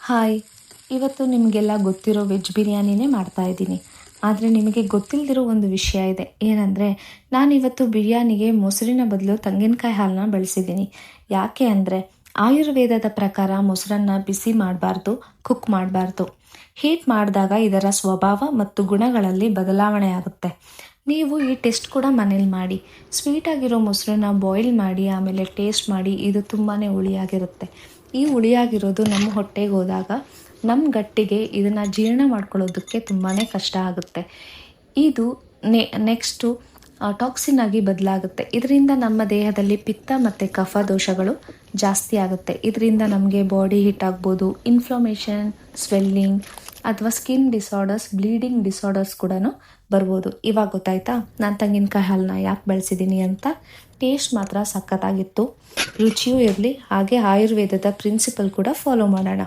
Hi, ಇವತ್ತು ನಿಮಗೆಲ್ಲ ಗೊತ್ತಿರೋ ವೆಜ್ ಬಿರಿಯಾನಿನೇ ಮಾಡ್ತಾಯಿದ್ದೀನಿ. ಆದರೆ ನಿಮಗೆ ಗೊತ್ತಿಲ್ಲದಿರೋ ಒಂದು ವಿಷಯ ಇದೆ. ಏನಂದರೆ, ನಾನಿವತ್ತು ಬಿರಿಯಾನಿಗೆ ಮೊಸರಿನ ಬದಲು ತೆಂಗಿನಕಾಯಿ ಹಾಲನ್ನ ಬಳಸಿದ್ದೀನಿ. ಯಾಕೆ ಅಂದರೆ, ಆಯುರ್ವೇದದ ಪ್ರಕಾರ ಮೊಸರನ್ನು ಬಿಸಿ ಮಾಡಬಾರ್ದು, ಕುಕ್ ಮಾಡಬಾರ್ದು. ಹೀಟ್ ಮಾಡಿದಾಗ ಇದರ ಸ್ವಭಾವ ಮತ್ತು ಗುಣಗಳಲ್ಲಿ ಬದಲಾವಣೆ ಆಗುತ್ತೆ. ನೀವು ಈ ಟೆಸ್ಟ್ ಕೂಡ ಮನೇಲಿ ಮಾಡಿ. ಸ್ವೀಟಾಗಿರೋ ಮೊಸರನ್ನ ಬಾಯ್ಲ್ ಮಾಡಿ ಆಮೇಲೆ ಟೇಸ್ಟ್ ಮಾಡಿ. ಇದು ತುಂಬಾ ಹುಳಿಯಾಗಿರುತ್ತೆ. ಈ ಹುಳಿಯಾಗಿರೋದು ನಮ್ಮ ಹೊಟ್ಟೆಗೆ ಹೋದಾಗ ನಮ್ಮ ಗಟ್ಟಿಗೆ ಇದನ್ನು ಜೀರ್ಣ ಮಾಡ್ಕೊಳ್ಳೋದಕ್ಕೆ ತುಂಬಾ ಕಷ್ಟ ಆಗುತ್ತೆ. ಇದು ನೆಕ್ಸ್ಟು ಟಾಕ್ಸಿನ್ ಆಗಿ ಬದಲಾಗುತ್ತೆ. ಇದರಿಂದ ನಮ್ಮ ದೇಹದಲ್ಲಿ ಪಿತ್ತ ಮತ್ತು ಕಫ ದೋಷಗಳು ಜಾಸ್ತಿ ಆಗುತ್ತೆ. ಇದರಿಂದ ನಮಗೆ ಬಾಡಿ ಹೀಟ್ ಆಗ್ಬೋದು, ಇನ್ಫ್ಲಮೇಷನ್, ಸ್ವೆಲ್ಲಿಂಗ್ ಅಥವಾ ಸ್ಕಿನ್ ಡಿಸಾರ್ಡರ್ಸ್, ಬ್ಲೀಡಿಂಗ್ ಡಿಸಾರ್ಡರ್ಸ್ ಕೂಡ ಬರ್ಬೋದು. ಇವಾಗ ಗೊತ್ತಾಯ್ತಾ ನಾನು ತೆಂಗಿನಕಾಯಿ ಹಾಲನ್ನ ಯಾಕೆ ಬಳಸಿದ್ದೀನಿ ಅಂತ. ಟೇಸ್ಟ್ ಮಾತ್ರ ಸಖತ್ತಾಗಿತ್ತು, ರುಚಿಯೂ ಇರಲಿ, ಹಾಗೆ ಆಯುರ್ವೇದದ ಪ್ರಿನ್ಸಿಪಲ್ ಕೂಡ ಫಾಲೋ ಮಾಡೋಣ.